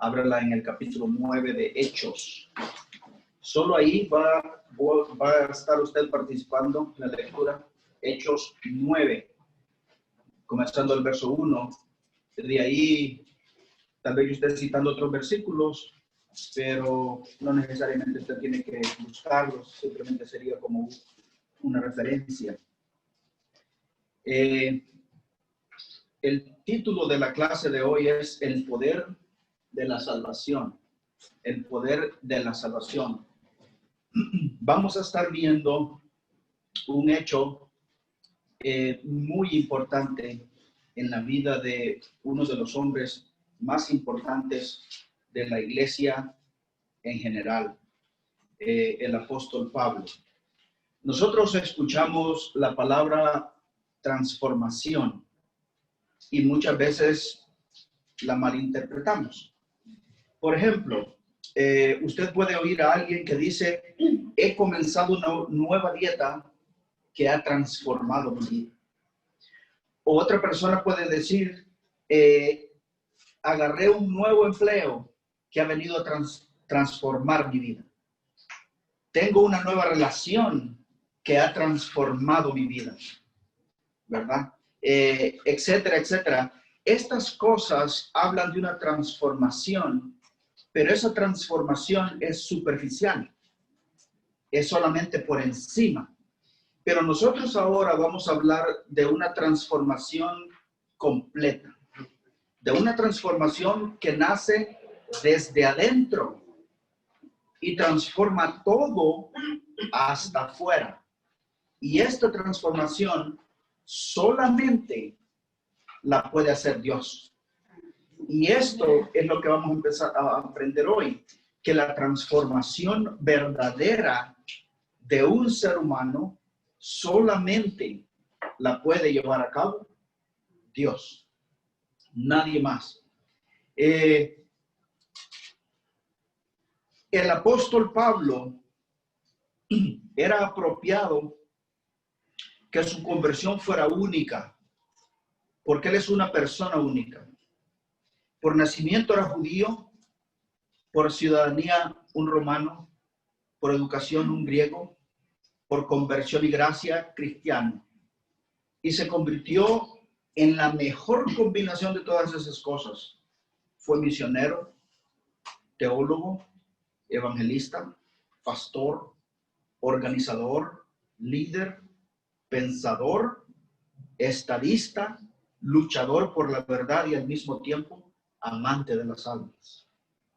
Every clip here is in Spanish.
Ábrala en el capítulo 9 de Hechos. Solo ahí va a estar usted participando en la lectura. Hechos 9, comenzando el verso 1. De ahí, tal vez yo esté citando otros versículos, pero no necesariamente usted tiene que buscarlos, simplemente sería como una referencia. El título de la clase de hoy es El poder de la salvación. El poder de la salvación. Vamos a estar viendo un hecho muy importante en la vida de uno de los hombres más importantes de la iglesia en general, el apóstol Pablo. Nosotros escuchamos la palabra transformación y muchas veces la malinterpretamos. Por ejemplo, usted puede oír a alguien que dice: he comenzado una nueva dieta que ha transformado mi vida. O otra persona puede decir: agarré un nuevo empleo que ha venido a transformar mi vida. Tengo una nueva relación que ha transformado mi vida, ¿verdad? Etcétera, etcétera. Estas cosas hablan de una transformación, pero esa transformación es superficial, es solamente por encima. Pero nosotros ahora vamos a hablar de una transformación completa, de una transformación que nace desde adentro y transforma todo hasta afuera. Y esta transformación solamente la puede hacer Dios. Y esto es lo que vamos a empezar a aprender hoy, que la transformación verdadera de un ser humano solamente la puede llevar a cabo Dios, nadie más. El apóstol Pablo era apropiado que su conversión fuera única, porque él es una persona única. Por nacimiento era judío, por ciudadanía un romano, por educación un griego, por conversión y gracia cristiano. Y se convirtió en la mejor combinación de todas esas cosas. Fue misionero, teólogo, evangelista, pastor, organizador, líder, pensador, estadista, luchador por la verdad y al mismo tiempo amante de las almas.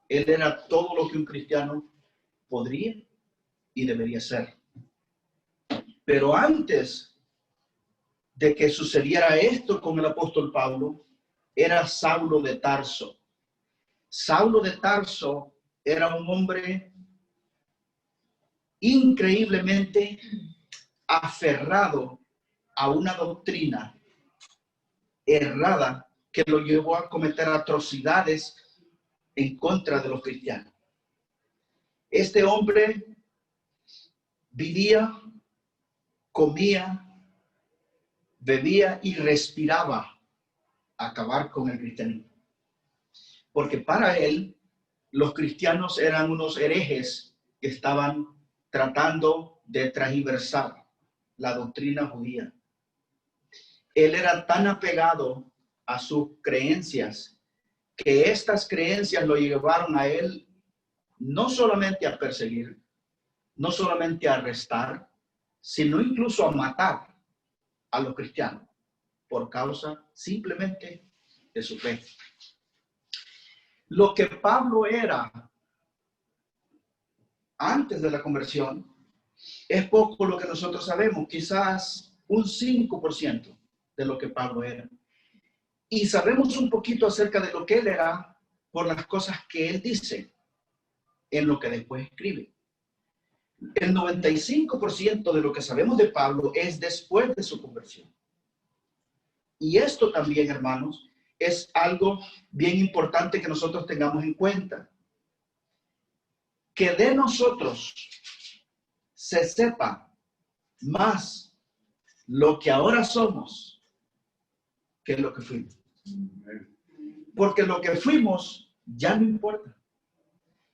Él era todo lo que un cristiano podría y debería ser. Pero antes de que sucediera esto con el apóstol Pablo, era Saulo de Tarso. Saulo de Tarso era un hombre increíblemente aferrado a una doctrina errada que lo llevó a cometer atrocidades en contra de los cristianos. Este hombre vivía, comía, bebía y respiraba acabar con el cristianismo. Porque para él, los cristianos eran unos herejes que estaban tratando de transversar la doctrina judía. Él era tan apegado a sus creencias que estas creencias lo llevaron a él no solamente a perseguir, no solamente a arrestar, sino incluso a matar a los cristianos por causa simplemente de su fe. Lo que Pablo era antes de la conversión es poco lo que nosotros sabemos, quizás un 5% de lo que Pablo era. Y sabemos un poquito acerca de lo que él era por las cosas que él dice en lo que después escribe. El 95% de lo que sabemos de Pablo es después de su conversión. Y esto también, hermanos, es algo bien importante que nosotros tengamos en cuenta. Que de nosotros se sepa más lo que ahora somos que lo que fuimos. Porque lo que fuimos ya no importa.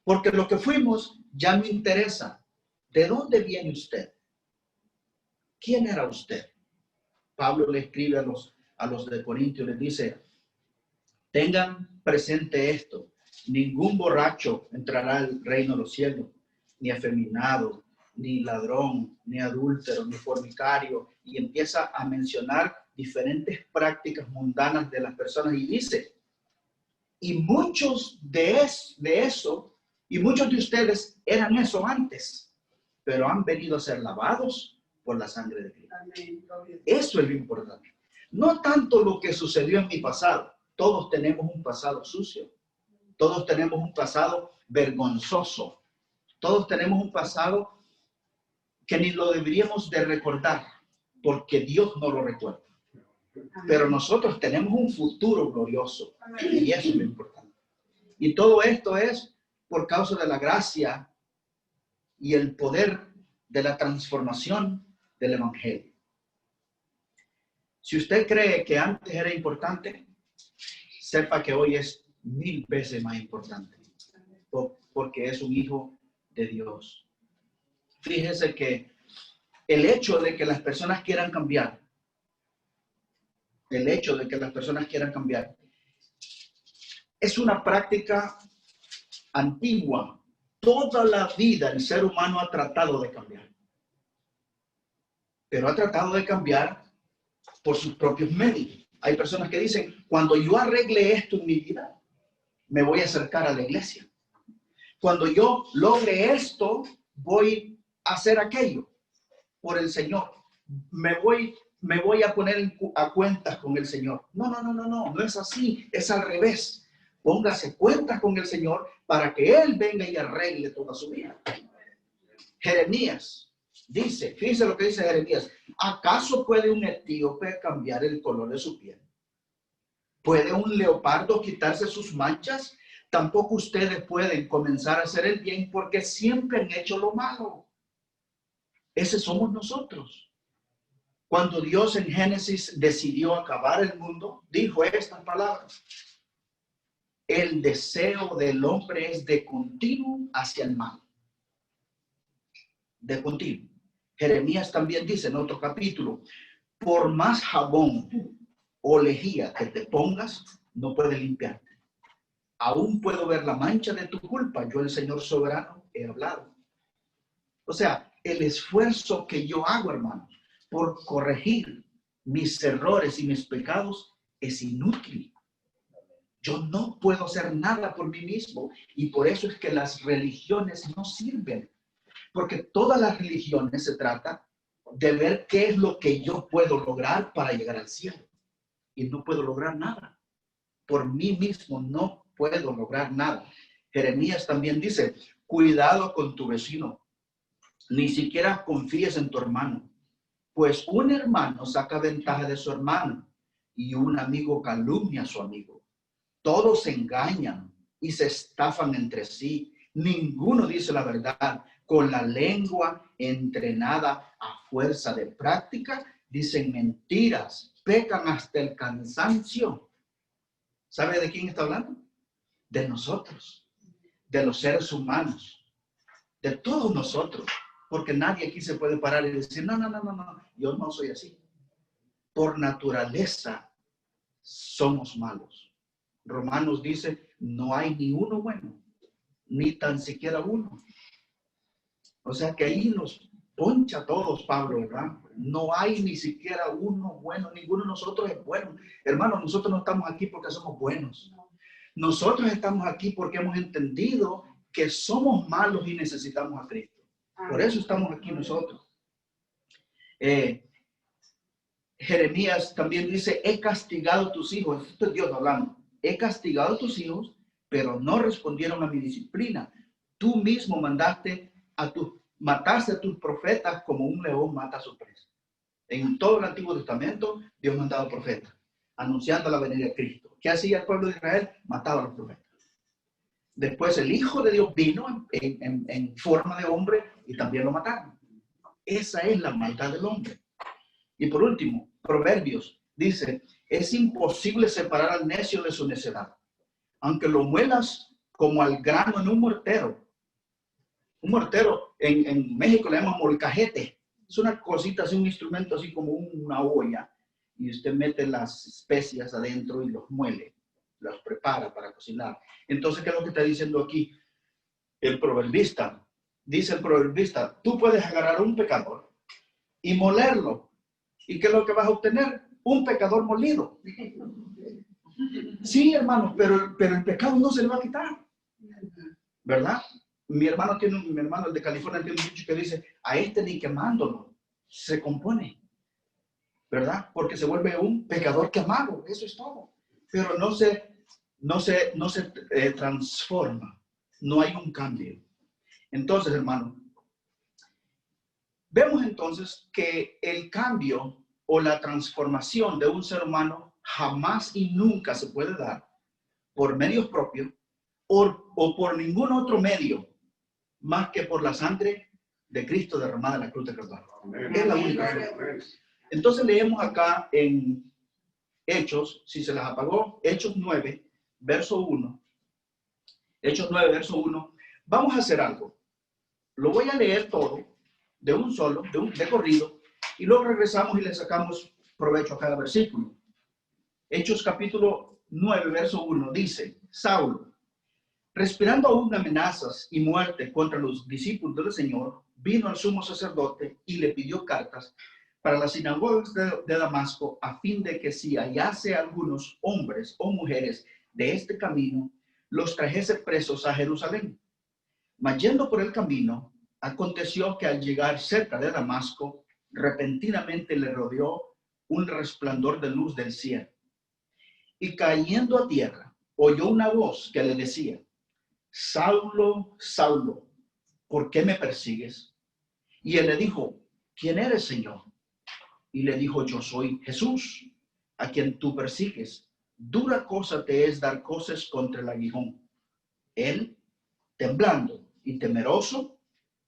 Porque lo que fuimos ya no interesa. ¿De dónde viene usted? ¿Quién era usted? Pablo le escribe a los de Corintios, les dice, tengan presente esto, ningún borracho entrará al reino de los cielos, ni afeminado, ni ladrón, ni adúltero, ni fornicario, y empieza a mencionar diferentes prácticas mundanas de las personas y dice, y muchos de eso, y muchos de ustedes eran eso antes, pero han venido a ser lavados por la sangre de Cristo. Eso es lo importante. No tanto lo que sucedió en mi pasado. Todos tenemos un pasado sucio. Todos tenemos un pasado vergonzoso. Todos tenemos un pasado que ni lo deberíamos de recordar, porque Dios no lo recuerda. Pero nosotros tenemos un futuro glorioso. Y eso es lo importante. Y todo esto es por causa de la gracia y el poder de la transformación del Evangelio. Si usted cree que antes era importante, sepa que hoy es 1000 veces más importante, porque es un hijo de Dios. Fíjese que el hecho de que las personas quieran cambiar, es una práctica antigua. Toda la vida el ser humano ha tratado de cambiar, pero ha tratado de cambiar por sus propios medios. Hay personas que dicen, cuando yo arregle esto en mi vida, me voy a acercar a la iglesia. Cuando yo logre esto, voy a hacer aquello por el Señor. Me voy a poner a cuentas con el Señor. No es así, es al revés. Póngase cuentas con el Señor para que Él venga y arregle toda su vida. Jeremías dice, fíjense lo que dice Jeremías, ¿acaso puede un etíope cambiar el color de su piel? ¿Puede un leopardo quitarse sus manchas? Tampoco ustedes pueden comenzar a hacer el bien porque siempre han hecho lo malo. Ese somos nosotros. Cuando Dios en Génesis decidió acabar el mundo, dijo estas palabras. El deseo del hombre es de continuo hacia el mal. De continuo. Jeremías también dice en otro capítulo, por más jabón o lejía que te pongas, no puede limpiarte. Aún puedo ver la mancha de tu culpa. Yo, el Señor soberano, he hablado. O sea, el esfuerzo que yo hago, hermanos, por corregir mis errores y mis pecados es inútil. Yo no puedo hacer nada por mí mismo y por eso es que las religiones no sirven. Porque todas las religiones se trata de ver qué es lo que yo puedo lograr para llegar al cielo. Y no puedo lograr nada. Por mí mismo no puedo lograr nada. Jeremías también dice, cuidado con tu vecino. Ni siquiera confíes en tu hermano. Pues un hermano saca ventaja de su hermano y un amigo calumnia a su amigo. Todos se engañan y se estafan entre sí. Ninguno dice la verdad. Con la lengua entrenada a fuerza de práctica, dicen mentiras, pecan hasta el cansancio. ¿Sabe de quién está hablando? De nosotros, de los seres humanos, de todos nosotros. Porque nadie aquí se puede parar y decir, no, yo no soy así. Por naturaleza somos malos. Romanos dice, no hay ni uno bueno, ni tan siquiera uno. O sea que ahí nos poncha a todos, Pablo, ¿verdad? No hay ni siquiera uno bueno, ninguno de nosotros es bueno. Hermanos, nosotros no estamos aquí porque somos buenos. Nosotros estamos aquí porque hemos entendido que somos malos y necesitamos a Cristo. Por eso estamos aquí nosotros. Jeremías también dice, he castigado a tus hijos. Esto es Dios hablando. He castigado a tus hijos, pero no respondieron a mi disciplina. Tú mismo mataste a tus profetas como un león mata a su presa. En todo el Antiguo Testamento, Dios mandaba profetas, anunciando la venida de Cristo. ¿Qué hacía el pueblo de Israel? Mataba a los profetas. Después el Hijo de Dios vino en forma de hombre y también lo mataron. Esa es la maldad del hombre. Y por último, Proverbios dice, es imposible separar al necio de su necedad. aunque lo muelas como al grano en un mortero. Un mortero, en México le llaman molcajete. Es una cosita así, un instrumento así como una olla. Y usted mete las especias adentro y los muele, los prepara para cocinar. Entonces, ¿qué es lo que está diciendo aquí el proverbista? Dice el proverbista, tú puedes agarrar un pecador y molerlo. ¿Y qué es lo que vas a obtener? Un pecador molido. Sí, hermano, pero el pecado no se le va a quitar, ¿verdad? Mi hermano, el de California, tiene un dicho que dice, a este ni quemándolo se compone, ¿verdad? Porque se vuelve un pecador quemado, eso es todo. Pero no se transforma, no hay un cambio. Entonces, hermano, vemos entonces que el cambio o la transformación de un ser humano jamás y nunca se puede dar por medios propios o por ningún otro medio más que por la sangre de Cristo derramada en la cruz de Calvario. Es la única forma. Entonces leemos acá en Hechos, si se las apagó, Hechos 9, verso 1. Hechos 9, verso 1. Vamos a hacer algo. Lo voy a leer todo de un solo, de corrido, y luego regresamos y le sacamos provecho a cada versículo. Hechos capítulo 9, verso 1 dice, Saulo, respirando aún amenazas y muerte contra los discípulos del Señor, vino al sumo sacerdote y le pidió cartas para las sinagogas de Damasco, a fin de que si hallase algunos hombres o mujeres de este camino, los trajese presos a Jerusalén. Mas yendo por el camino, aconteció que al llegar cerca de Damasco, repentinamente le rodeó un resplandor de luz del cielo. Y cayendo a tierra, oyó una voz que le decía, Saulo, Saulo, ¿por qué me persigues? Y él le dijo, ¿quién eres, Señor? Y le dijo, yo soy Jesús, a quien tú persigues. Dura cosa te es dar cosas contra el aguijón. Él, temblando y temeroso,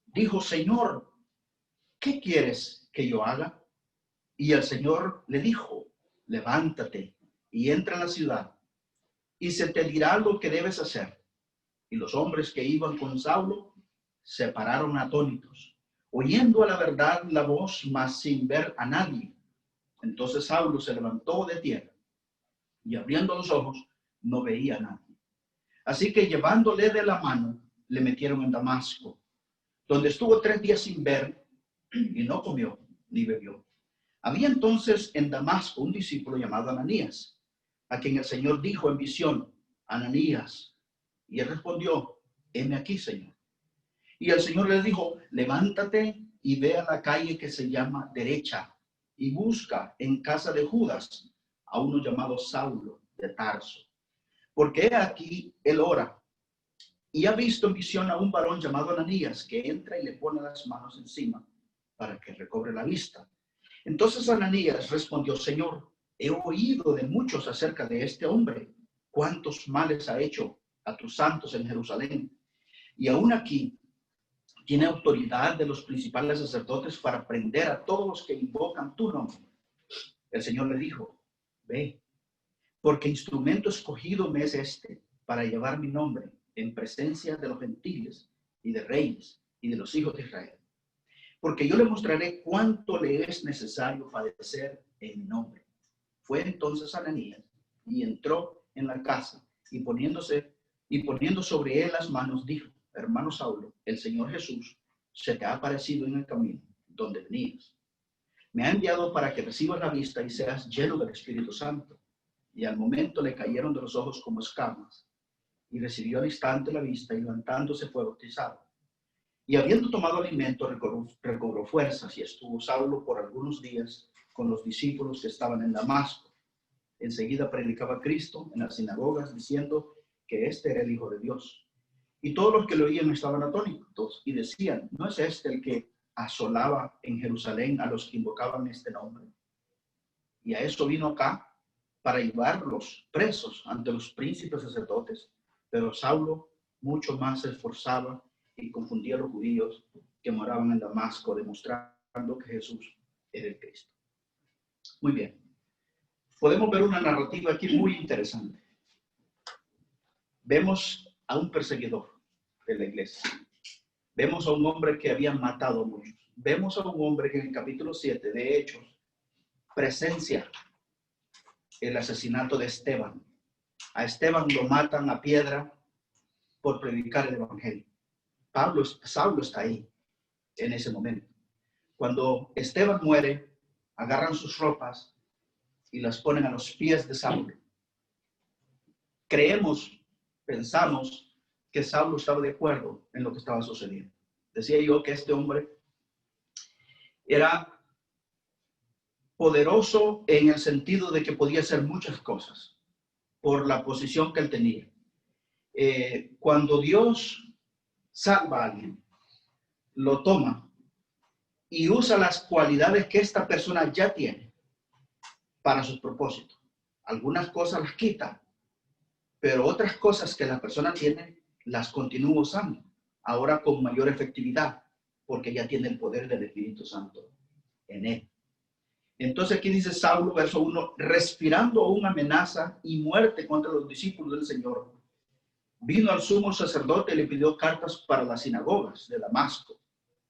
dijo, Señor, ¿qué quieres que yo haga? Y el Señor le dijo, levántate y entra en la ciudad, y se te dirá lo que debes hacer. Y los hombres que iban con Saulo se pararon atónitos, oyendo a la verdad la voz, mas sin ver a nadie. Entonces Saulo se levantó de tierra y abriendo los ojos no veía a nadie. Así que llevándole de la mano, le metieron en Damasco, donde estuvo 3 días sin ver y no comió ni bebió. Había entonces en Damasco un discípulo llamado Ananías, a quien el Señor dijo en visión, Ananías. Y él respondió, heme aquí, Señor. Y el Señor le dijo, levántate y ve a la calle que se llama Derecha y busca en casa de Judas a uno llamado Saulo de Tarso. Porque he aquí él ora y ha visto en visión a un varón llamado Ananías que entra y le pone las manos encima para que recobre la vista. Entonces Ananías respondió, Señor, he oído de muchos acerca de este hombre, cuántos males ha hecho a tus santos en Jerusalén. Y aún aquí tiene autoridad de los principales sacerdotes para prender a todos los que invocan tu nombre. El Señor le dijo, ve, porque instrumento escogido me es este para llevar mi nombre en presencia de los gentiles y de reyes y de los hijos de Israel. Porque yo le mostraré cuánto le es necesario padecer en mi nombre. Fue entonces Ananías y entró en la casa y poniendo sobre él las manos, dijo, hermano Saulo, el Señor Jesús se te ha aparecido en el camino donde venías. Me ha enviado para que recibas la vista y seas lleno del Espíritu Santo. Y al momento le cayeron de los ojos como escamas y recibió al instante la vista y levantándose fue bautizado. Y habiendo tomado alimento, recobró fuerzas y estuvo Saulo por algunos días con los discípulos que estaban en Damasco. Enseguida predicaba a Cristo en las sinagogas diciendo que este era el Hijo de Dios. Y todos los que lo oían estaban atónitos y decían, ¿no es este el que asolaba en Jerusalén a los que invocaban este nombre? Y a eso vino acá para llevarlos presos ante los príncipes sacerdotes. Pero Saulo mucho más se esforzaba y confundía a los judíos que moraban en Damasco, demostrando que Jesús era el Cristo. Muy bien. Podemos ver una narrativa aquí muy interesante. Vemos a un perseguidor de la iglesia. Vemos a un hombre que había matado a muchos. Vemos a un hombre que en el capítulo 7 de Hechos presencia el asesinato de Esteban. A Esteban lo matan a piedra por predicar el evangelio. Saulo está ahí en ese momento. Cuando Esteban muere, agarran sus ropas y las ponen a los pies de Saulo. Pensamos que Saulo estaba de acuerdo en lo que estaba sucediendo. Decía yo que este hombre era poderoso en el sentido de que podía hacer muchas cosas por la posición que él tenía. Cuando Dios salva a alguien, lo toma y usa las cualidades que esta persona ya tiene para sus propósitos. Algunas cosas las quita, pero otras cosas que la persona tiene las continúa usando, ahora con mayor efectividad, porque ya tiene el poder del Espíritu Santo en él. Entonces aquí dice Saulo, verso 1, respirando aún amenaza y muerte contra los discípulos del Señor, vino al sumo sacerdote y le pidió cartas para las sinagogas de Damasco,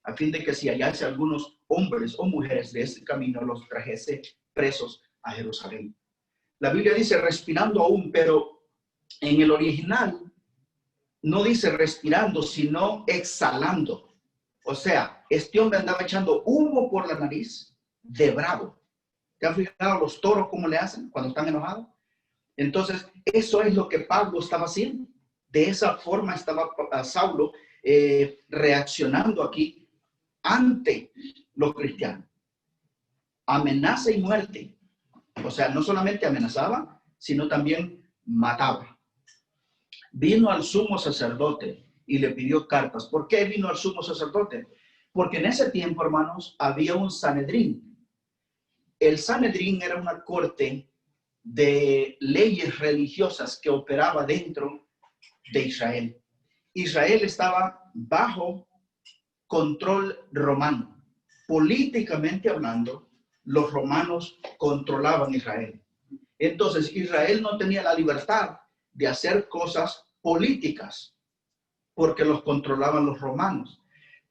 a fin de que si hallase algunos hombres o mujeres de este camino, los trajese presos a Jerusalén. La Biblia dice respirando aún, pero en el original no dice respirando, sino exhalando. O sea, este hombre andaba echando humo por la nariz de bravo. ¿Te has fijado los toros cómo le hacen cuando están enojados? Entonces, eso es lo que Pablo estaba haciendo. De esa forma estaba Saulo reaccionando aquí ante los cristianos. Amenaza y muerte. O sea, no solamente amenazaba, sino también mataba. Vino al sumo sacerdote y le pidió cartas. ¿Por qué vino al sumo sacerdote? Porque en ese tiempo, hermanos, había un Sanedrín. El Sanedrín era una corte de leyes religiosas que operaba dentro de Israel. Israel estaba bajo control romano. Políticamente hablando, los romanos controlaban Israel. Entonces, Israel no tenía la libertad de hacer cosas políticas porque los controlaban los romanos.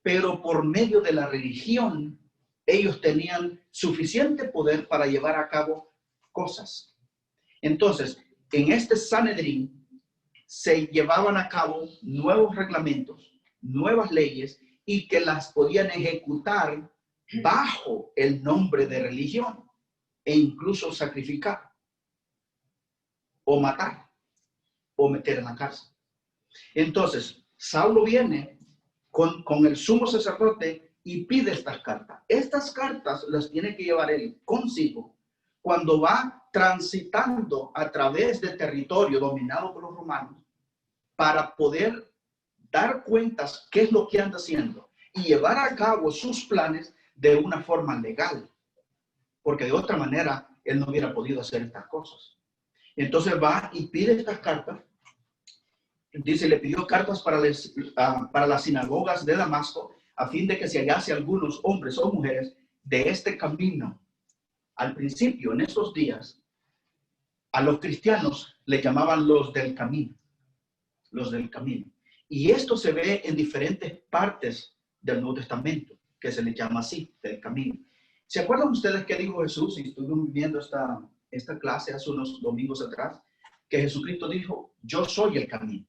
Pero por medio de la religión, ellos tenían suficiente poder para llevar a cabo cosas. Entonces, en este Sanedrín se llevaban a cabo nuevos reglamentos, nuevas leyes, y que las podían ejecutar bajo el nombre de religión e incluso sacrificar o matar o meter en la cárcel. Entonces, Saulo viene con el sumo sacerdote y pide estas cartas. Estas cartas las tiene que llevar él consigo cuando va transitando a través del territorio dominado por los romanos para poder dar cuentas qué es lo que anda haciendo y llevar a cabo sus planes de una forma legal, porque de otra manera él no hubiera podido hacer estas cosas. Entonces va y pide estas cartas. Dice, le pidió cartas para las sinagogas de Damasco, a fin de que se hallase algunos hombres o mujeres de este camino. Al principio, en estos días, a los cristianos le llamaban los del camino. Los del camino. Y esto se ve en diferentes partes del Nuevo Testamento, que se le llama así, del camino. ¿Se acuerdan ustedes qué dijo Jesús? Y estuvimos viendo esta clase hace unos domingos atrás, que Jesucristo dijo, yo soy el camino,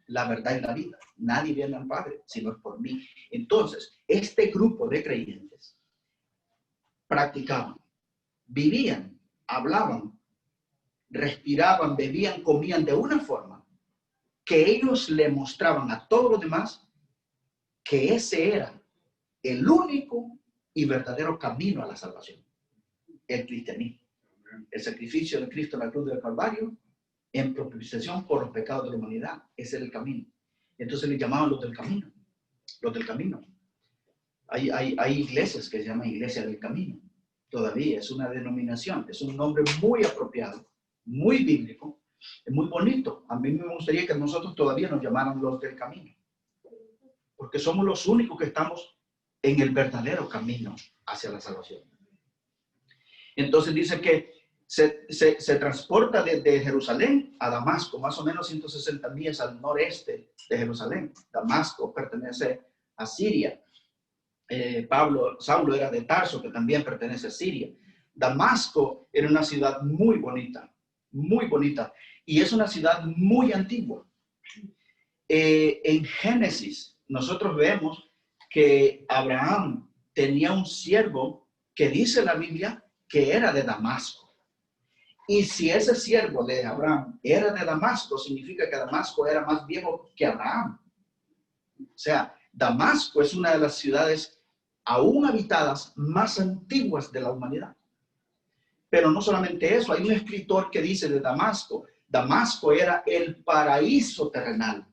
la verdad y la vida. Nadie viene al Padre, sino por mí. Entonces, este grupo de creyentes practicaban, vivían, hablaban, respiraban, bebían, comían de una forma que ellos le mostraban a todos los demás que ese era el único y verdadero camino a la salvación, el cristianismo. El sacrificio de Cristo en la cruz del Calvario en propiciación por los pecados de la humanidad. Ese es el camino. Entonces le llamaban los del camino. Los del camino. Hay iglesias que se llaman Iglesia del Camino. Todavía es una denominación, es un nombre muy apropiado, muy bíblico, es muy bonito. A mí me gustaría que nosotros todavía nos llamaran los del camino, porque somos los únicos que estamos en el verdadero camino hacia la salvación. Entonces dice que se transporta desde Jerusalén a Damasco, más o menos 160 millas al noreste de Jerusalén. Damasco pertenece a Siria. Saulo era de Tarso, que también pertenece a Siria. Damasco era una ciudad muy bonita, y es una ciudad muy antigua. En Génesis, nosotros vemos que Abraham tenía un siervo que dice la Biblia que era de Damasco. Y si ese siervo de Abraham era de Damasco, significa que Damasco era más viejo que Abraham. O sea, Damasco es una de las ciudades aún habitadas más antiguas de la humanidad. Pero no solamente eso, hay un escritor que dice de Damasco, Damasco era el paraíso terrenal.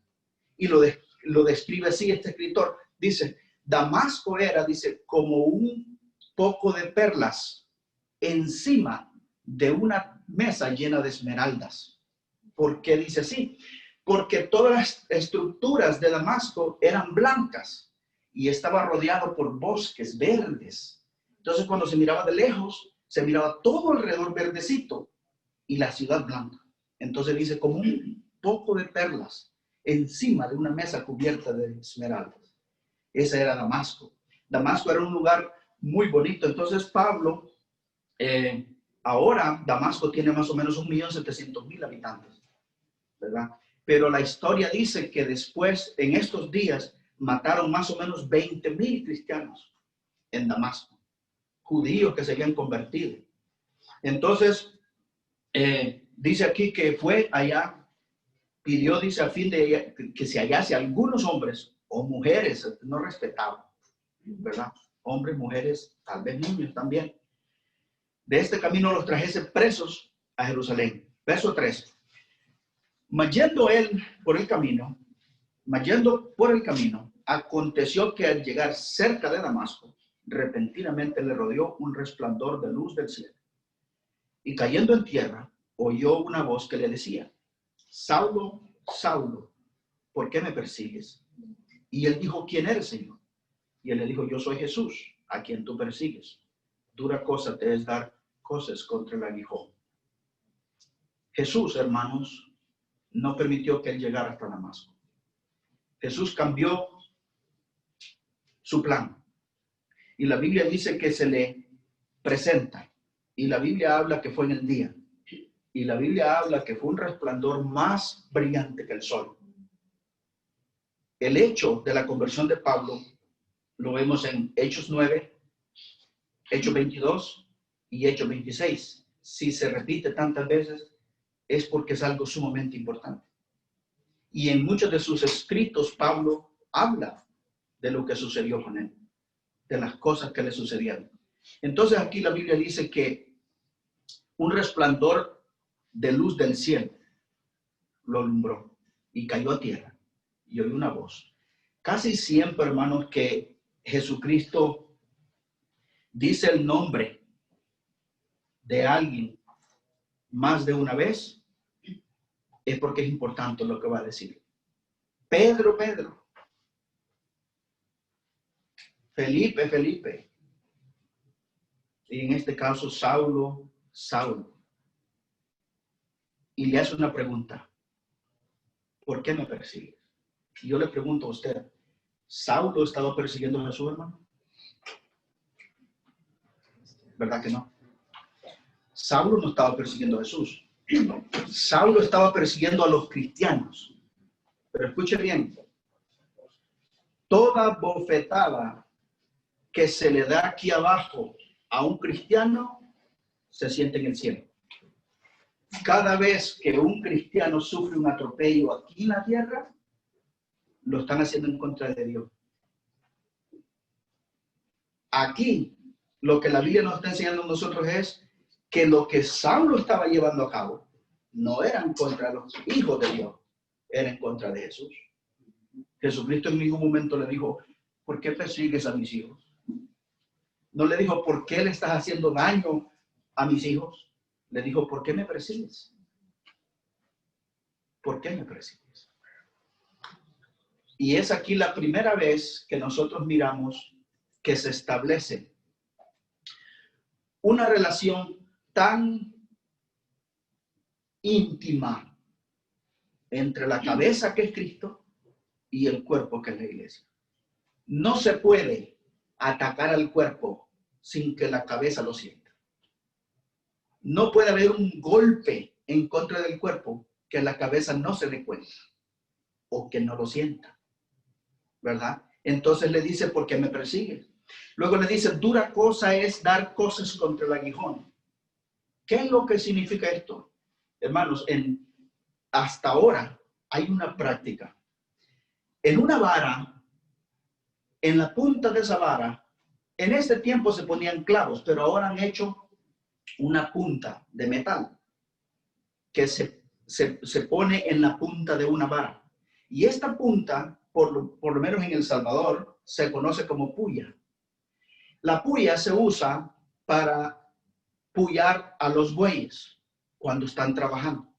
Y lo describe así este escritor. Dice, Damasco era, dice, como un poco de perlas encima de una mesa llena de esmeraldas. ¿Por qué dice así? Porque todas las estructuras de Damasco eran blancas y estaba rodeado por bosques verdes. Entonces, cuando se miraba de lejos, se miraba todo alrededor verdecito y la ciudad blanca. Entonces dice, como un poco de perlas encima de una mesa cubierta de esmeraldas. Ese era Damasco. Damasco era un lugar muy bonito. Entonces Pablo, ahora Damasco tiene más o menos 1.700.000 habitantes, ¿verdad? Pero la historia dice que después, en estos días, mataron más o menos 20.000 cristianos en Damasco, judíos que se habían convertido. Entonces, dice aquí que fue allá, pidió, dice, a fin de que se hallase algunos hombres o mujeres no respetaban, ¿verdad? Hombres, mujeres, tal vez niños también. De este camino los trajese presos a Jerusalén. Verso 3. Yendo por el camino, aconteció que al llegar cerca de Damasco, repentinamente le rodeó un resplandor de luz del cielo. Y cayendo en tierra, oyó una voz que le decía, Saulo, Saulo, ¿por qué me persigues? Y él dijo, ¿quién eres, Señor? Y él le dijo, yo soy Jesús, a quien tú persigues. Dura cosa te es dar cosas contra el aguijón. Jesús, hermanos, no permitió que él llegara hasta Damasco. Jesús cambió su plan. Y la Biblia dice que se le presenta. Y la Biblia habla que fue en el día. Y la Biblia habla que fue un resplandor más brillante que el sol. El hecho de la conversión de Pablo lo vemos en Hechos 9, Hechos 22 y Hechos 26. Si se repite tantas veces, es porque es algo sumamente importante. Y en muchos de sus escritos, Pablo habla de lo que sucedió con él, de las cosas que le sucedieron. Entonces aquí la Biblia dice que un resplandor de luz del cielo lo alumbró y cayó a tierra y oyó una voz. Casi siempre, hermanos, que Jesucristo dice el nombre de alguien más de una vez, es porque es importante lo que va a decir. Pedro, Pedro. Felipe, Felipe. Y en este caso, Saulo, Saulo. Y le hace una pregunta. ¿Por qué me persigues? Y yo le pregunto a usted, ¿Saulo estaba persiguiendo a Jesús, hermano? ¿Verdad que no? Saulo no estaba persiguiendo a Jesús. Saulo estaba persiguiendo a los cristianos. Pero escuche bien. Toda bofetada que se le da aquí abajo a un cristiano se siente en el cielo. Cada vez que un cristiano sufre un atropello aquí en la tierra, lo están haciendo en contra de Dios. Aquí, lo que la Biblia nos está enseñando a nosotros es que lo que Saulo estaba llevando a cabo no era en contra de los hijos de Dios, era en contra de Jesús. Jesucristo en ningún momento le dijo, ¿por qué persigues a mis hijos? No le dijo, ¿por qué le estás haciendo daño a mis hijos? Le dijo, ¿por qué me persigues? ¿Por qué me persigues? Y es aquí la primera vez que nosotros miramos que se establece una relación tan íntima entre la cabeza, que es Cristo, y el cuerpo, que es la iglesia. No se puede atacar al cuerpo sin que la cabeza lo sienta. No puede haber un golpe en contra del cuerpo que la cabeza no se dé cuenta o que no lo sienta, ¿verdad? Entonces le dice, ¿por qué me persigues? Luego le dice, dura cosa es dar cosas contra el aguijón. ¿Qué es lo que significa esto? Hermanos, hasta ahora hay una práctica. En una vara, en la punta de esa vara, en este tiempo se ponían clavos, pero ahora han hecho una punta de metal que se pone en la punta de una vara. Y esta punta, por lo menos en El Salvador, se conoce como puya. La puya se usa para puyar a los bueyes cuando están trabajando.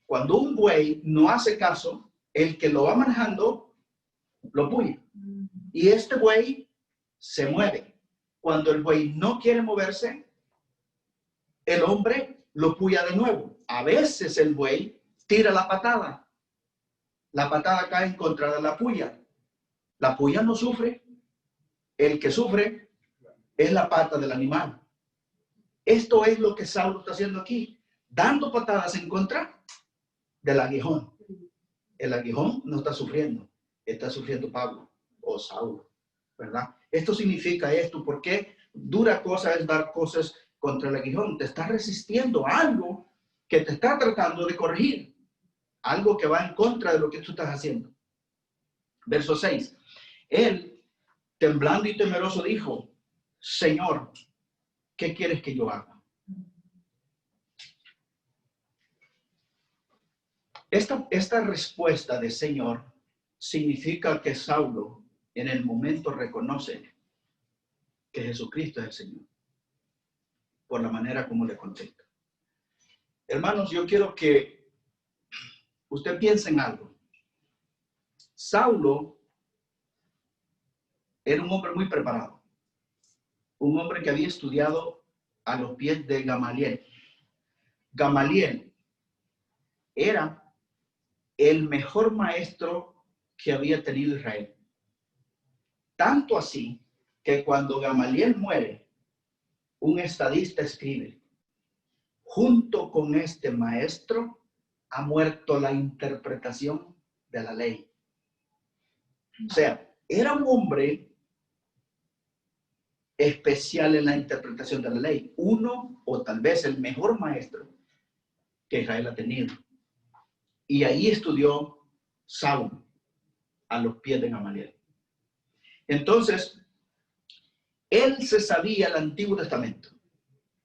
Cuando un buey no hace caso, el que lo va manejando lo puya. Y este buey se mueve. Cuando el buey no quiere moverse, el hombre lo puya de nuevo. A veces el buey tira la patada. La patada cae en contra de la puya. La puya no sufre. El que sufre es la pata del animal. Esto es lo que Saulo está haciendo aquí, dando patadas en contra del aguijón. El aguijón no está sufriendo Pablo o Saulo, ¿verdad? Esto significa esto, porque dura cosa es dar cosas contra el aguijón. Te está resistiendo a algo que te está tratando de corregir, algo que va en contra de lo que tú estás haciendo. Verso 6. Él, temblando y temeroso, dijo, Señor, ¿qué quieres que yo haga? Esta respuesta de Señor significa que Saulo en el momento reconoce que Jesucristo es el Señor, por la manera como le contesta. Hermanos, yo quiero que usted piense en algo. Saulo era un hombre muy preparado, un hombre que había estudiado a los pies de Gamaliel. Gamaliel era el mejor maestro que había tenido Israel. Tanto así que cuando Gamaliel muere, un estadista escribe, junto con este maestro ha muerto la interpretación de la ley. O sea, era un hombre especial en la interpretación de la ley. Uno o tal vez el mejor maestro que Israel ha tenido. Y ahí estudió Saulo a los pies de Gamaliel. Entonces, él se sabía el Antiguo Testamento.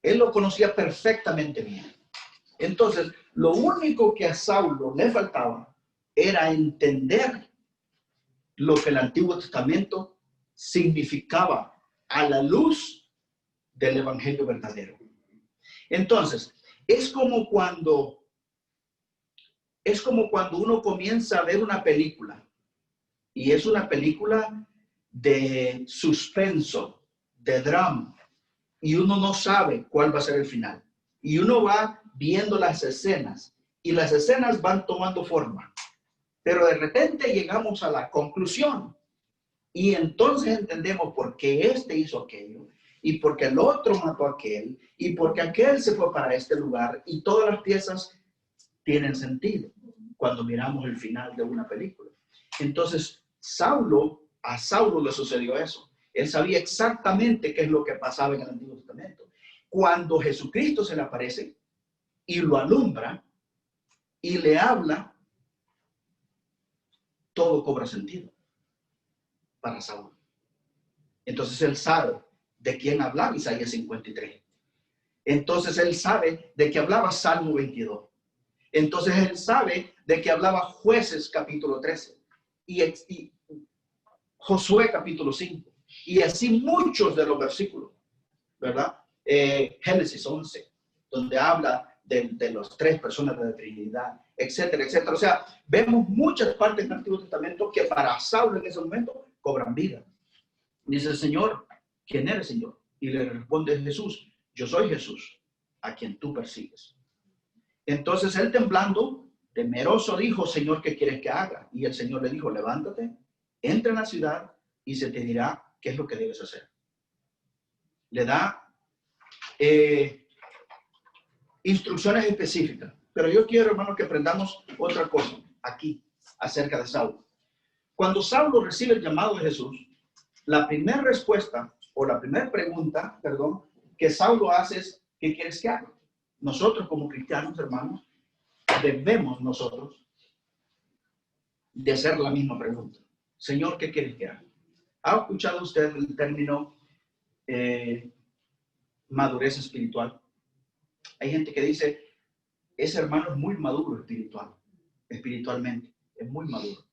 Él lo conocía perfectamente bien. Entonces, lo único que a Saulo le faltaba era entender lo que el Antiguo Testamento significaba a la luz del Evangelio verdadero. Entonces, es como cuando uno comienza a ver una película y es una película de suspenso, de drama, y uno no sabe cuál va a ser el final. Y uno va viendo las escenas y las escenas van tomando forma. Pero de repente llegamos a la conclusión y entonces entendemos por qué este hizo aquello y por qué el otro mató a aquel y por qué aquel se fue para este lugar, y todas las piezas tienen sentido cuando miramos el final de una película. Entonces, a Saulo le sucedió eso. Él sabía exactamente qué es lo que pasaba en el Antiguo Testamento. Cuando Jesucristo se le aparece y lo alumbra y le habla, todo cobra sentido para Saulo. Entonces él sabe de quién hablaba Isaías 53. Entonces él sabe de qué hablaba Salmo 22. Entonces él sabe de qué hablaba Jueces capítulo 13 y Josué capítulo 5. Y así muchos de los versículos, ¿verdad? Génesis 11, donde habla de las tres personas de la Trinidad, etcétera, etcétera. O sea, vemos muchas partes del Antiguo Testamento que para Saulo en ese momento cobran vida. Dice, Señor, ¿quién eres, Señor? Y le responde Jesús, yo soy Jesús, a quien tú persigues. Entonces él temblando, temeroso, dijo, Señor, ¿qué quieres que haga? Y el Señor le dijo, levántate, entra en la ciudad y se te dirá qué es lo que debes hacer. Le da instrucciones específicas. Pero yo quiero, hermanos, que aprendamos otra cosa aquí acerca de Saulo. Cuando Saulo recibe el llamado de Jesús, la primera respuesta o la primera pregunta, perdón, que Saulo hace es, ¿qué quieres que haga? Nosotros como cristianos, hermanos, debemos nosotros de hacer la misma pregunta. Señor, ¿qué quieres que haga? ¿Ha escuchado usted el término madurez espiritual? Hay gente que dice, ese hermano es muy maduro espiritualmente, es muy maduro.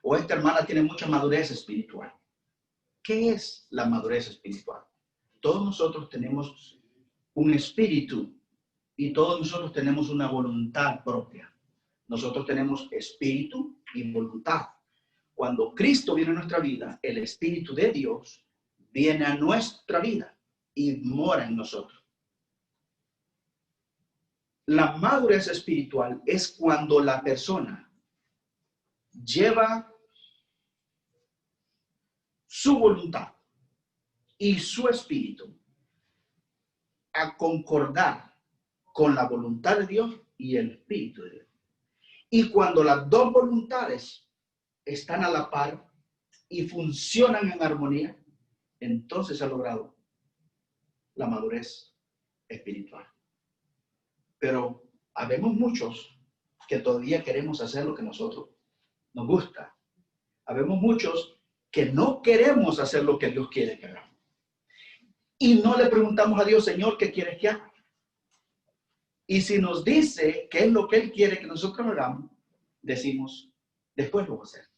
O esta hermana tiene mucha madurez espiritual. ¿Qué es la madurez espiritual? Todos nosotros tenemos un espíritu y todos nosotros tenemos una voluntad propia. Nosotros tenemos espíritu y voluntad. Cuando Cristo viene a nuestra vida, el Espíritu de Dios viene a nuestra vida y mora en nosotros. La madurez espiritual es cuando la persona lleva su voluntad y su espíritu a concordar con la voluntad de Dios y el espíritu de Dios. Y cuando las dos voluntades están a la par y funcionan en armonía, entonces se ha logrado la madurez espiritual. Pero habemos muchos que todavía queremos hacer lo que nosotros nos gusta. Habemos muchos que no queremos hacer lo que Dios quiere que hagamos. Y no le preguntamos a Dios, Señor, ¿qué quieres que haga? Y si nos dice qué es lo que Él quiere que nosotros hagamos, decimos, después lo voy a hacer.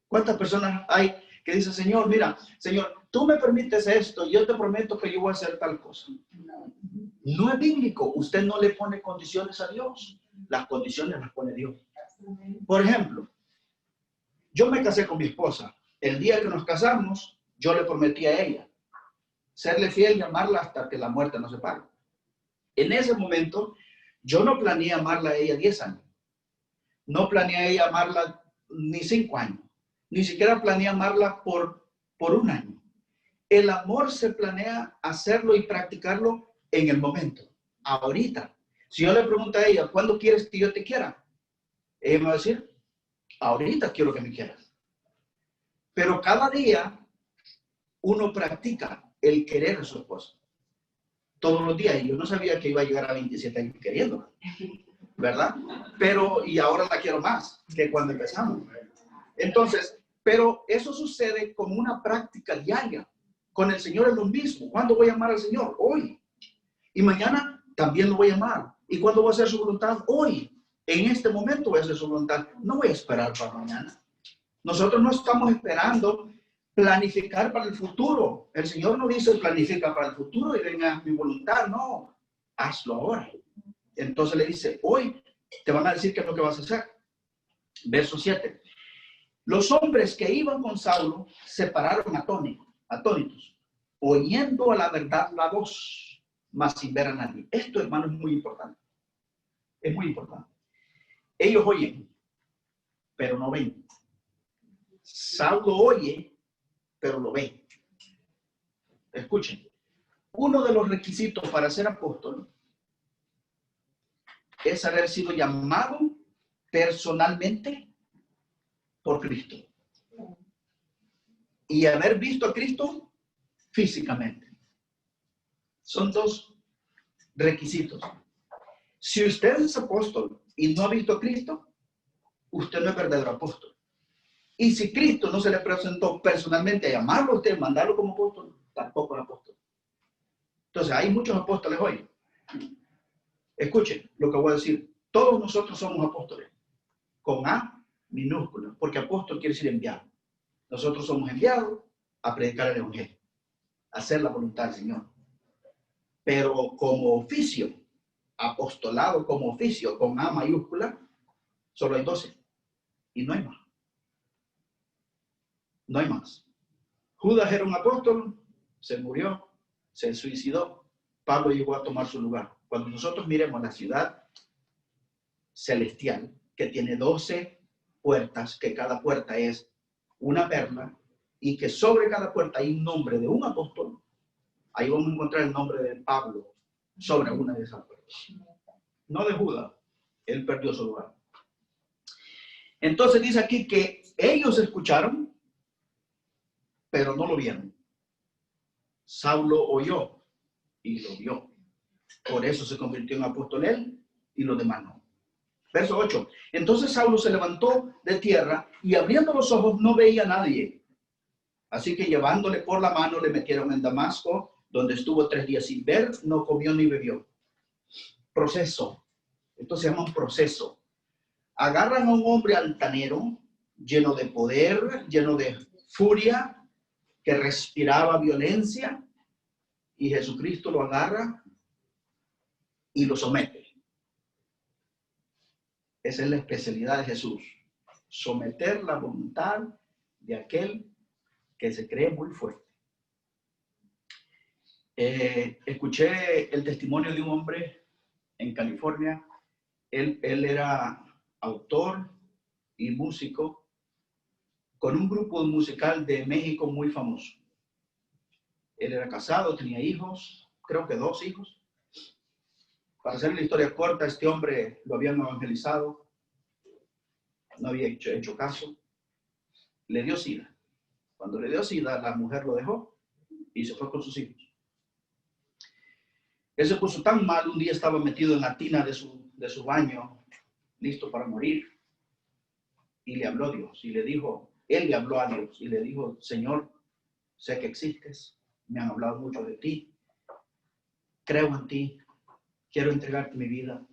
¿Cuántas personas hay que dicen, Señor, mira, Señor, tú me permites esto, yo te prometo que yo voy a hacer tal cosa? No es bíblico. Usted no le pone condiciones a Dios. Las condiciones las pone Dios. Por ejemplo, yo me casé con mi esposa. El día que nos casamos, yo le prometí a ella serle fiel y amarla hasta que la muerte nos separe. En ese momento, yo no planeé amarla a ella 10 años. No planeé a ella amarla ni 5 años. Ni siquiera planeé amarla por 1 año. El amor se planea hacerlo y practicarlo en el momento, ahorita. Si yo le pregunto a ella, ¿cuándo quieres que yo te quiera? Ella me va a decir, ahorita quiero que me quieras. Pero cada día uno practica el querer a su esposa. Todos los días. Y yo no sabía que iba a llegar a 27 años queriéndola, ¿verdad? Pero, y ahora la quiero más que cuando empezamos. Entonces, pero eso sucede como una práctica diaria. Con el Señor es lo mismo. ¿Cuándo voy a amar al Señor? Hoy. Y mañana también lo voy a amar. ¿Y cuándo voy a hacer su voluntad? Hoy. En este momento voy a hacer su voluntad. No voy a esperar para mañana. Nosotros no estamos esperando planificar para el futuro. El Señor no dice planifica para el futuro y venga mi voluntad. No, hazlo ahora. Entonces le dice, hoy te van a decir qué es lo que vas a hacer. Verso 7. Los hombres que iban con Saulo se pararon atónitos, oyendo a la verdad la voz, mas sin ver a nadie. Esto, hermano, es muy importante. Es muy importante. Ellos oyen, pero no ven. Saulo oye, pero lo ve. Escuchen. Uno de los requisitos para ser apóstol es haber sido llamado personalmente por Cristo y haber visto a Cristo físicamente. Son 2 requisitos. Si usted es apóstol y no ha visto a Cristo, usted no es verdadero apóstol. Y si Cristo no se le presentó personalmente a llamarlo a usted, mandarlo como apóstol, tampoco es apóstol. Entonces, hay muchos apóstoles hoy. Escuchen lo que voy a decir. Todos nosotros somos apóstoles, con A minúscula, porque apóstol quiere decir enviado. Nosotros somos enviados a predicar el evangelio, a hacer la voluntad del Señor. Pero como oficio, apostolado como oficio, con A mayúscula, solo hay 12. Y no hay más. No hay más. Judas era un apóstol, se murió, se suicidó. Pablo llegó a tomar su lugar. Cuando nosotros miremos la ciudad celestial que tiene 12 puertas, que cada puerta es una perla, y que sobre cada puerta hay un nombre de un apóstol. Ahí vamos a encontrar el nombre de Pablo sobre una de esas puertas. No de Judas, él perdió su lugar. Entonces dice aquí que ellos escucharon, pero no lo vieron. Saulo oyó y lo vio. Por eso se convirtió en apóstol él y los demás no. Verso 8. Entonces Saulo se levantó de tierra y abriendo los ojos no veía a nadie. Así que llevándole por la mano le metieron en Damasco, donde estuvo 3 días sin ver, no comió ni bebió. Proceso. Esto se llama un proceso. Agarran a un hombre altanero, lleno de poder, lleno de furia, que respiraba violencia, y Jesucristo lo agarra y lo somete. Esa es la especialidad de Jesús. Someter la voluntad de aquel que se cree muy fuerte. Escuché el testimonio de un hombre en California. Él era autor y músico con un grupo musical de México muy famoso. Él era casado, tenía hijos, creo que 2 hijos. Para hacer la historia corta, este hombre lo habían evangelizado, no había hecho caso, le dio sida. Cuando le dio sida, la mujer lo dejó y se fue con sus hijos. Él se puso tan mal, un día estaba metido en la tina de su baño, listo para morir, y le habló a Dios, y le dijo, él le habló a Dios, y le dijo, Señor, sé que existes, me han hablado mucho de ti, creo en ti, quiero entregarte mi vida.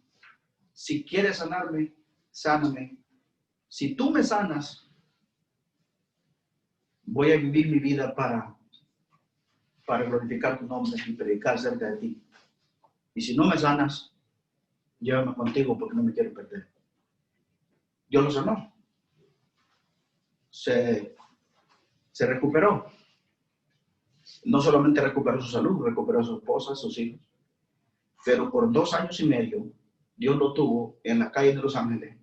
Si quieres sanarme, sáname. Si tú me sanas, voy a vivir mi vida para glorificar tu nombre y predicar cerca de ti. Y si no me sanas, llévame contigo porque no me quiero perder. Dios lo sanó. Se recuperó. No solamente recuperó su salud, recuperó a su esposa, a sus hijos. Pero por 2 años y medio, Dios lo tuvo en la calle de Los Ángeles,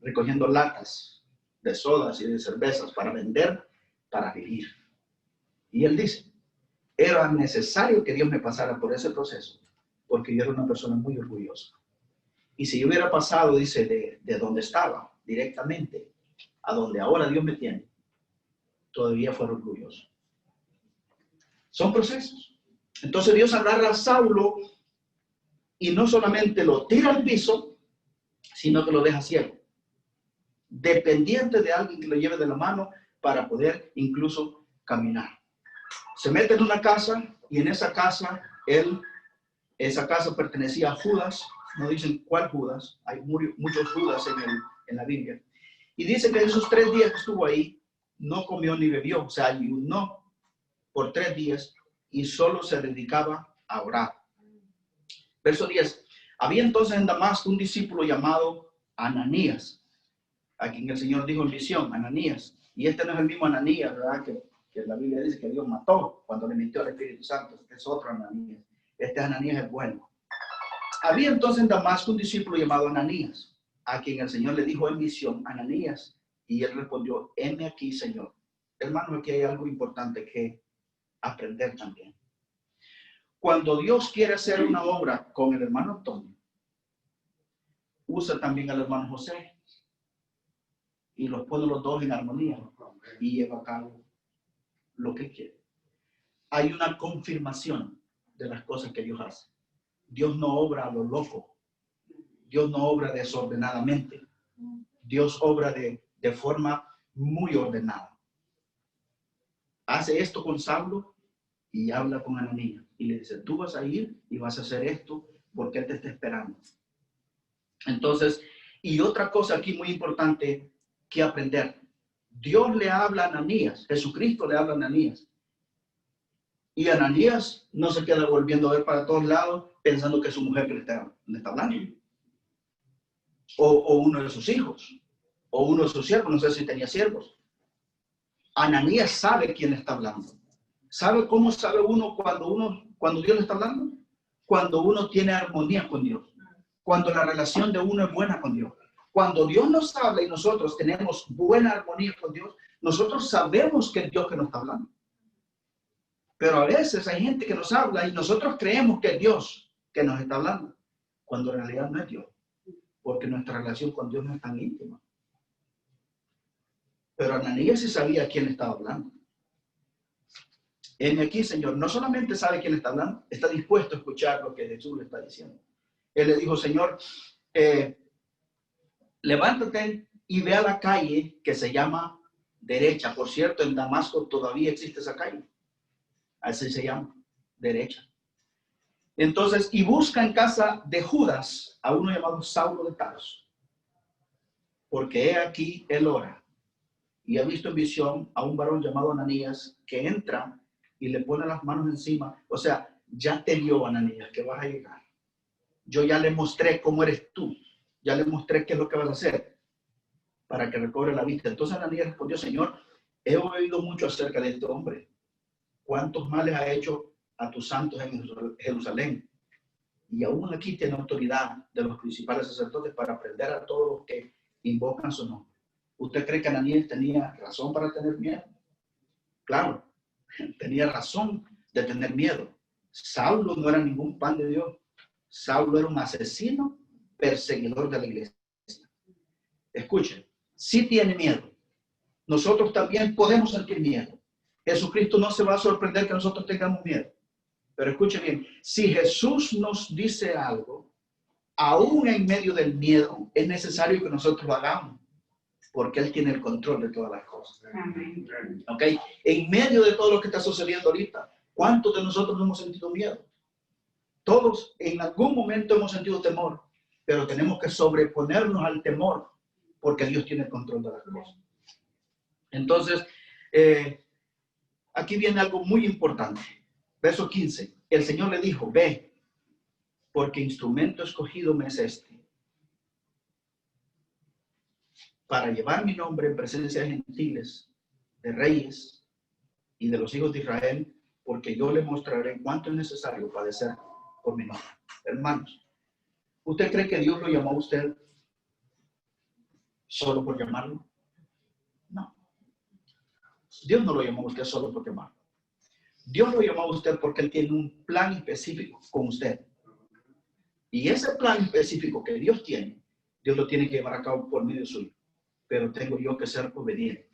recogiendo latas de sodas y de cervezas para vender, para vivir. Y él dice, era necesario que Dios me pasara por ese proceso, porque yo era una persona muy orgullosa. Y si yo hubiera pasado, dice, de donde estaba, directamente, a donde ahora Dios me tiene, todavía fuera orgulloso. Son procesos. Entonces Dios agarra a Saulo y no solamente lo tira al piso, sino que lo deja ciego, dependiente de alguien que lo lleve de la mano para poder incluso caminar. Se mete en una casa y en esa casa, esa casa pertenecía a Judas, no dicen cuál Judas, hay muchos Judas en la Biblia. Y dice que esos 3 días que estuvo ahí, no comió ni bebió, o sea, ayunó por 3 días y solo se dedicaba a orar. Verso 10. Había entonces en Damasco un discípulo llamado Ananías, a quien el Señor dijo en visión, Ananías. Y este no es el mismo Ananías, ¿verdad? Que la Biblia dice que Dios mató cuando le mintió al Espíritu Santo. Este es otro Ananías. Este Ananías es bueno. Había entonces en Damasco un discípulo llamado Ananías, a quien el Señor le dijo en visión, Ananías. Y él respondió, heme aquí, Señor. Hermano, aquí hay algo importante que aprender también. Cuando Dios quiere hacer una obra con el hermano Antonio, usa también al hermano José y los pone los dos en armonía y lleva a cabo lo que quiere. Hay una confirmación de las cosas que Dios hace. Dios no obra a lo loco. Dios no obra desordenadamente. Dios obra de forma muy ordenada. Hace esto con Saulo y habla con Ananías. Y le dice, tú vas a ir y vas a hacer esto porque él te está esperando. Entonces, y otra cosa aquí muy importante que aprender. Dios le habla a Ananías, Jesucristo le habla a Ananías. Y Ananías no se queda volviendo a ver para todos lados pensando que es su mujer que le está hablando. O uno de sus hijos. O uno de sus siervos, no sé si tenía siervos. Ananías sabe quién le está hablando. ¿Sabe cómo sabe uno cuando Dios le está hablando? Cuando uno tiene armonía con Dios. cuando la relación de uno es buena con Dios. Cuando Dios nos habla y nosotros tenemos buena armonía con Dios, nosotros sabemos que es Dios que nos está hablando. Pero a veces hay gente que nos habla y nosotros creemos que es Dios que nos está hablando, cuando en realidad no es Dios, porque nuestra relación con Dios no es tan íntima. Pero Ananías sí sabía quién estaba hablando. En aquí, Señor, no solamente sabe quién está hablando, está dispuesto a escuchar lo que Jesús le está diciendo. Él le dijo, Señor, levántate y ve a la calle que se llama Derecha. Por cierto, en Damasco todavía existe esa calle. Así se llama, Derecha. Entonces, y busca en casa de Judas a uno llamado Saulo de Tarso, porque he aquí él ora y ha visto en visión a un varón llamado Ananías que entra y le pone las manos encima. O sea, ya te vio, Ananías, que vas a llegar. Yo ya le mostré cómo eres tú. Ya le mostré qué es lo que vas a hacer para que recobre la vista. Entonces Ananías respondió, Señor, he oído mucho acerca de este hombre. ¿Cuántos males ha hecho a tus santos en Jerusalén? Y aún aquí tiene autoridad de los principales sacerdotes para prender a todos los que invocan su nombre. ¿Usted cree que Ananías tenía razón para tener miedo? Claro, tenía razón de tener miedo. Saulo no era ningún pan de Dios. Saulo era un asesino, perseguidor de la iglesia. Escuchen, si tiene miedo, nosotros también podemos sentir miedo. Jesucristo no se va a sorprender que nosotros tengamos miedo. Pero escuchen bien, si Jesús nos dice algo, aún en medio del miedo, es necesario que nosotros lo hagamos, porque Él tiene el control de todas las cosas. ¿Ok? En medio de todo lo que está sucediendo ahorita, ¿cuántos de nosotros no hemos sentido miedo? Todos en algún momento hemos sentido temor, pero tenemos que sobreponernos al temor, porque Dios tiene el control de las cosas. Entonces, aquí viene algo muy importante. Verso 15. El Señor le dijo, ve, porque instrumento escogido me es este, para llevar mi nombre en presencia de gentiles, de reyes y de los hijos de Israel, porque yo le mostraré cuánto es necesario padecer por mi nombre. Hermanos, ¿usted cree que Dios lo llamó a usted solo por llamarlo? No. Dios no lo llamó a usted solo por llamarlo. Dios lo llamó a usted porque Él tiene un plan específico con usted. Y ese plan específico que Dios tiene, Dios lo tiene que llevar a cabo por medio suyo. Pero tengo yo que ser obediente.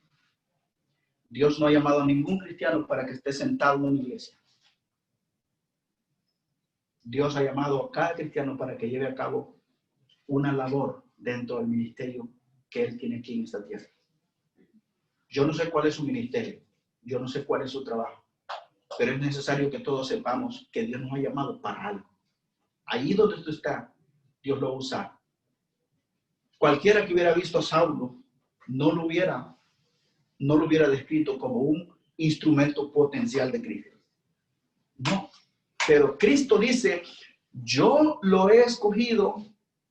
Dios no ha llamado a ningún cristiano para que esté sentado en una iglesia. Dios ha llamado a cada cristiano para que lleve a cabo una labor dentro del ministerio que Él tiene aquí en esta tierra. Yo no sé cuál es su ministerio. Yo no sé cuál es su trabajo. Pero es necesario que todos sepamos que Dios nos ha llamado para algo. Allí donde tú estás, Dios lo usa. Cualquiera que hubiera visto a Saulo no lo hubiera descrito como un instrumento potencial de Cristo. No, pero Cristo dice, yo lo he escogido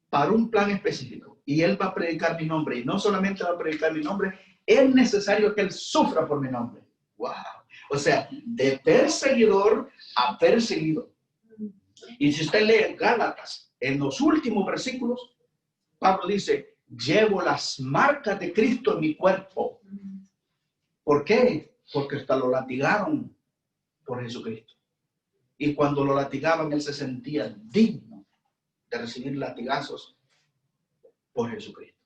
para un plan específico y Él va a predicar mi nombre. Y no solamente va a predicar mi nombre, es necesario que Él sufra por mi nombre. ¡Wow! O sea, de perseguidor a perseguido. Y si usted lee Gálatas, en los últimos versículos, Pablo dice, llevo las marcas de Cristo en mi cuerpo. ¿Por qué? Porque hasta lo latigaron por Jesucristo. Y cuando lo latigaban, él se sentía digno de recibir latigazos por Jesucristo.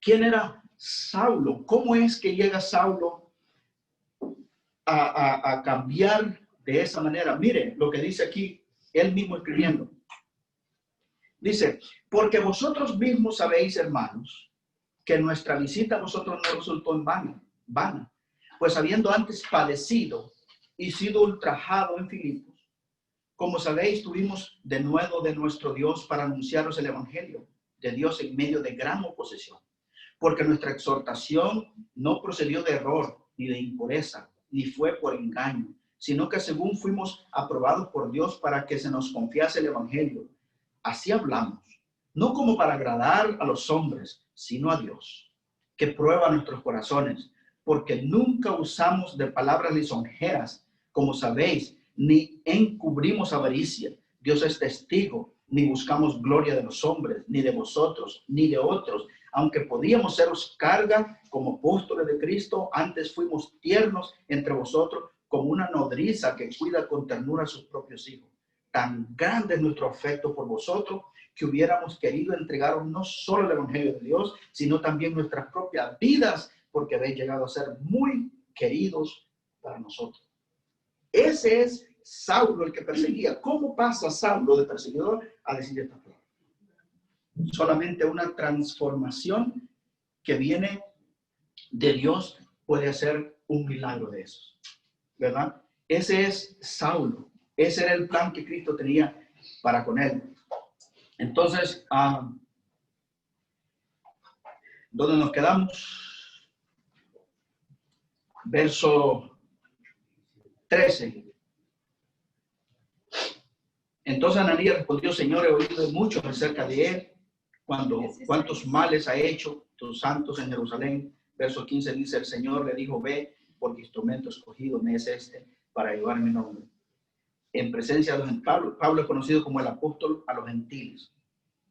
¿Quién era Saulo? ¿Cómo es que llega Saulo a cambiar de esa manera? Mire lo que dice aquí, él mismo escribiendo. Dice, porque vosotros mismos sabéis, hermanos, que nuestra visita a vosotros no resultó en vana, pues habiendo antes padecido y sido ultrajado en Filipos, como sabéis, tuvimos de nuevo de nuestro Dios para anunciaros el evangelio de Dios en medio de gran oposición, porque nuestra exhortación no procedió de error, ni de impureza, ni fue por engaño, sino que según fuimos aprobados por Dios para que se nos confiase el evangelio, así hablamos, no como para agradar a los hombres, sino a Dios, que prueba nuestros corazones, porque nunca usamos de palabras lisonjeras, como sabéis, ni encubrimos avaricia. Dios es testigo ni buscamos gloria de los hombres, ni de vosotros, ni de otros. Aunque podíamos seros carga como apóstoles de Cristo, antes fuimos tiernos entre vosotros como una nodriza que cuida con ternura a sus propios hijos. Tan grande es nuestro afecto por vosotros que hubiéramos querido entregaros no solo el Evangelio de Dios, sino también nuestras propias vidas, porque habéis llegado a ser muy queridos para nosotros. Ese es Saulo el que perseguía. ¿Cómo pasa Saulo de perseguidor a decir esta palabra? Solamente una transformación que viene de Dios puede hacer un milagro de esos, ¿verdad? Ese es Saulo. Ese era el plan que Cristo tenía para con él. Entonces, ¿dónde nos quedamos? Verso 13. Entonces Ananías respondió: Señor, he oído de muchos acerca de él, cuántos males ha hecho tus santos en Jerusalén. Verso 15 dice: el Señor le dijo: ve, porque instrumento escogido me es este para llevar mi nombre. En presencia de los Pablo es conocido como el apóstol a los gentiles.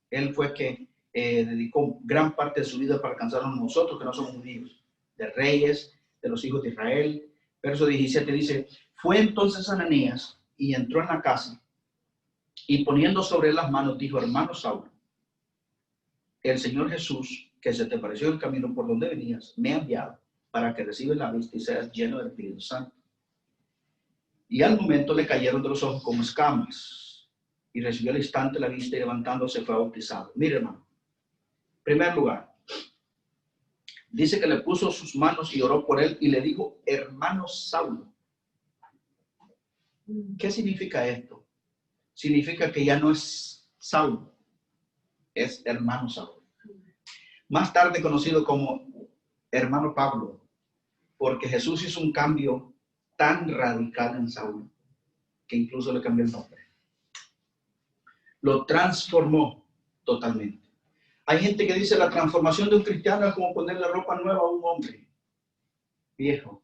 Él fue que dedicó gran parte de su vida para alcanzarnos nosotros que no somos judíos, de reyes, de los hijos de Israel. Verso 17 dice: fue entonces Ananías y entró en la casa, y poniendo sobre él las manos, dijo: hermano Saulo, el Señor Jesús, que se te pareció en el camino por donde venías, me ha enviado para que recibas la vista y seas lleno del Espíritu Santo. Y al momento le cayeron de los ojos como escamas, y recibió al instante la vista, y levantándose fue bautizado. Mire, hermano, en primer lugar, dice que le puso sus manos y oró por él y le dijo: hermano Saulo. ¿Qué significa esto? Significa que ya no es Saulo, es hermano Saulo. Más tarde conocido como hermano Pablo, porque Jesús hizo un cambio tan radical en Saulo que incluso le cambió el nombre. Lo transformó totalmente. Hay gente que dice: la transformación de un cristiano es como ponerle ropa nueva a un hombre viejo.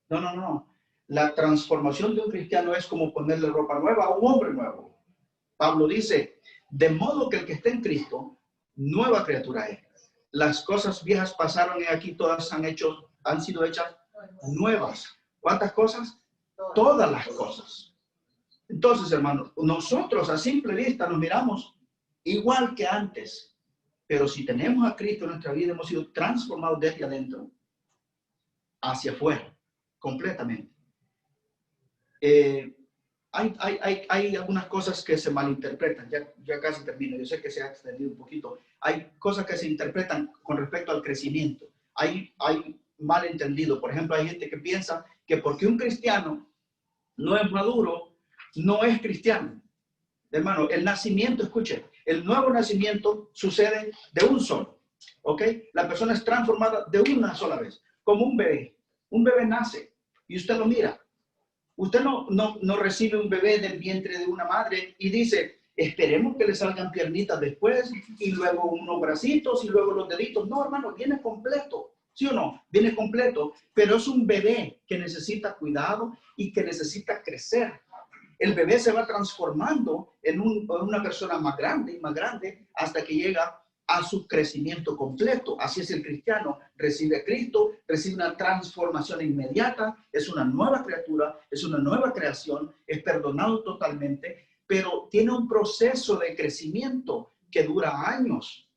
No, no, no. La transformación de un cristiano es como ponerle ropa nueva a un hombre nuevo. Pablo dice: de modo que el que está en Cristo, nueva criatura es. Las cosas viejas pasaron y aquí todas han sido hechas nuevas. ¿Cuántas cosas? Todas las cosas. Entonces, hermanos, nosotros a simple vista nos miramos igual que antes, pero si tenemos a Cristo en nuestra vida, hemos sido transformados desde adentro hacia afuera, completamente. Hay algunas cosas que se malinterpretan. Ya casi termino. Yo sé que se ha extendido un poquito. Hay cosas que se interpretan con respecto al crecimiento. Hay malentendido. Por ejemplo, hay gente que piensa que porque un cristiano no es maduro, no es cristiano. Hermano, el nacimiento, escuche, el nuevo nacimiento sucede de un solo. ¿Ok? La persona es transformada de una sola vez, como un bebé. Un bebé nace y usted lo mira. Usted no recibe un bebé del vientre de una madre y dice: esperemos que le salgan piernitas después y luego unos bracitos y luego los deditos. No, hermano, viene completo. ¿Sí o no? Viene completo, pero es un bebé que necesita cuidado y que necesita crecer. El bebé se va transformando en una persona más grande y más grande hasta que llega a su crecimiento completo. Así es el cristiano. Recibe a Cristo, recibe una transformación inmediata, es una nueva criatura, es una nueva creación, es perdonado totalmente, pero tiene un proceso de crecimiento que dura años.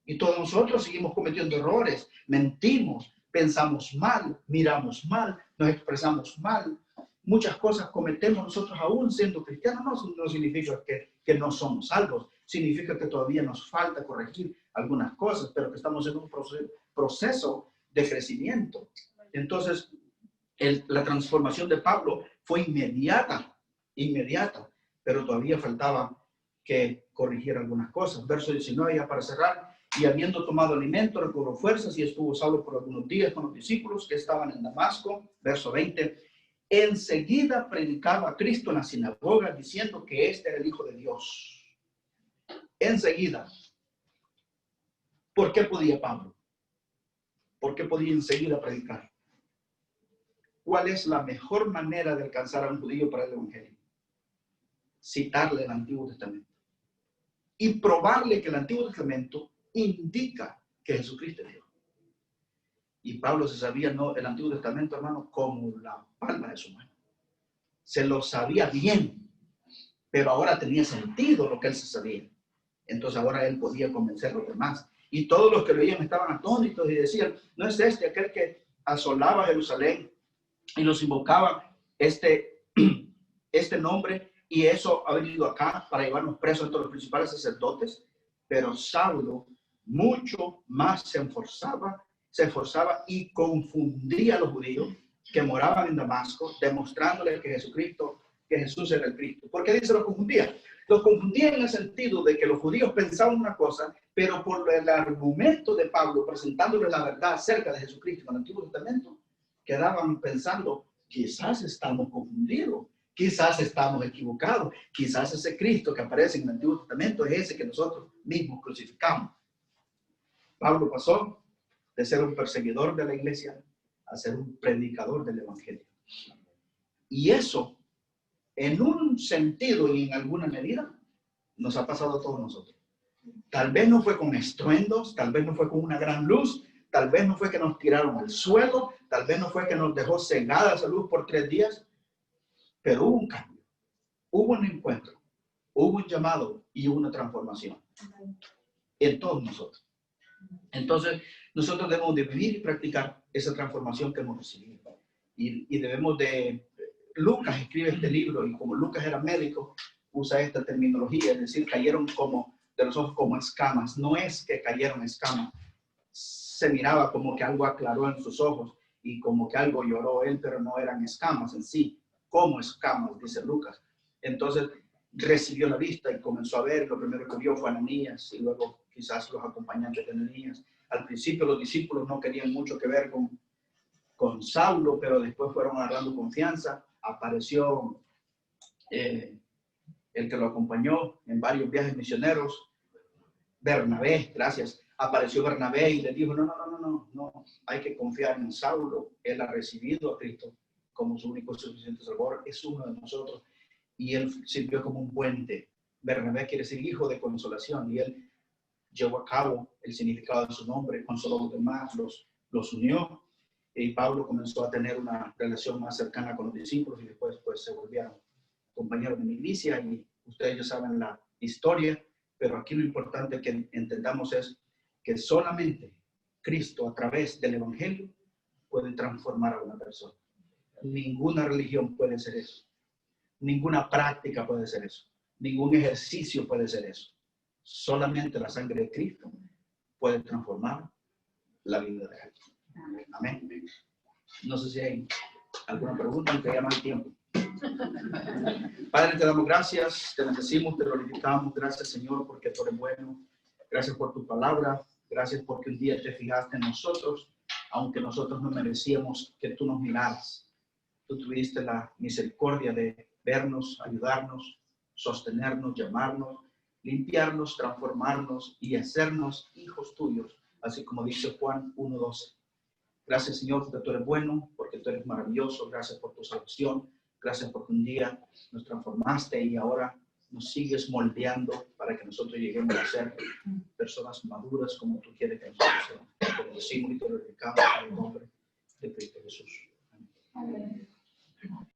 Y todos nosotros seguimos cometiendo errores, mentimos, pensamos mal, miramos mal, nos expresamos mal. Muchas cosas cometemos nosotros aún siendo cristianos. No significa que no somos salvos. Significa que todavía nos falta corregir algunas cosas, pero que estamos en un proceso de crecimiento. Entonces, la transformación de Pablo fue inmediata, pero todavía faltaba que corrigir algunas cosas. Verso 19, ya para cerrar: y habiendo tomado alimento, recobró fuerzas y estuvo Saulo por algunos días con los discípulos que estaban en Damasco. Verso 20, enseguida predicaba a Cristo en la sinagoga, diciendo que este era el Hijo de Dios. Enseguida. ¿Por qué podía Pablo? ¿Por qué podía enseguida predicar? ¿Cuál es la mejor manera de alcanzar a un judío para el evangelio? Citarle el Antiguo Testamento. y probarle que el Antiguo Testamento indica que Jesucristo es Dios. Y Pablo se sabía el Antiguo Testamento, hermano, como la palma de su mano. Se lo sabía bien, pero ahora tenía sentido lo que él se sabía. Entonces ahora él podía convencer a los demás. Y todos los que lo oían estaban atónitos y decían, ¿no es este aquel que asolaba Jerusalén y los invocaba este nombre? Y eso ha venido acá para llevarnos presos entre los principales sacerdotes. Pero Saulo mucho más se esforzaba y confundía a los judíos que moraban en Damasco, demostrándoles que Jesús era el Cristo. ¿Por qué dice lo confundía? Los confundía en el sentido de que los judíos pensaban una cosa, pero por el argumento de Pablo presentándoles la verdad acerca de Jesucristo en el Antiguo Testamento, quedaban pensando, quizás estamos confundidos, quizás estamos equivocados, quizás ese Cristo que aparece en el Antiguo Testamento es ese que nosotros mismos crucificamos. Pablo pasó de ser un perseguidor de la iglesia a ser un predicador del evangelio. Y eso, en un sentido y en alguna medida, nos ha pasado a todos nosotros. Tal vez no fue con estruendos, tal vez no fue con una gran luz, tal vez no fue que nos tiraron al suelo, tal vez no fue que nos dejó cegada esa luz por 3 días, pero hubo un cambio, hubo un encuentro, hubo un llamado y hubo una transformación en todos nosotros. Entonces, nosotros debemos de vivir y practicar esa transformación que hemos recibido. Y debemos de... Lucas escribe este libro y como Lucas era médico, usa esta terminología, es decir, cayeron como de los ojos como escamas. No es que cayeron escamas, se miraba como que algo aclaró en sus ojos y como que algo lloró él, pero no eran escamas en sí, como escamas, dice Lucas. Entonces recibió la vista y comenzó a ver. Lo primero que vio fue a Ananías y luego quizás los acompañantes de Ananías. Al principio los discípulos no querían mucho que ver con Saulo, pero después fueron agarrando confianza. Apareció el que lo acompañó en varios viajes misioneros, Bernabé, gracias. Apareció Bernabé y le dijo, no, hay que confiar en Saulo. Él ha recibido a Cristo como su único suficiente salvador, es uno de nosotros. Y él sirvió como un puente. Bernabé quiere decir hijo de consolación, y él llevó a cabo el significado de su nombre, consoló a los demás, los unió. Y Pablo comenzó a tener una relación más cercana con los discípulos y después pues, se volvieron compañeros de mi iglesia y ustedes ya saben la historia, pero aquí lo importante que entendamos es que solamente Cristo a través del Evangelio puede transformar a una persona. Ninguna religión puede ser eso. Ninguna práctica puede ser eso. Ningún ejercicio puede ser eso. Solamente la sangre de Cristo puede transformar la vida de alguien. Amén. No sé si hay alguna pregunta, aunque ya no hay tiempo. Padre, te damos gracias, te bendecimos, te glorificamos. Gracias, Señor, porque tú eres bueno. Gracias por tu palabra. Gracias porque un día te fijaste en nosotros, aunque nosotros no merecíamos que tú nos miraras. Tú tuviste la misericordia de vernos, ayudarnos, sostenernos, llamarnos, limpiarnos, transformarnos y hacernos hijos tuyos, así como dice Juan 1:12. Gracias, Señor, porque tú eres bueno, porque tú eres maravilloso. Gracias por tu salvación. Gracias porque un día nos transformaste y ahora nos sigues moldeando para que nosotros lleguemos a ser personas maduras como tú quieres que nosotros seamos. Te bendecimos y te glorificamos en el nombre de Cristo Jesús.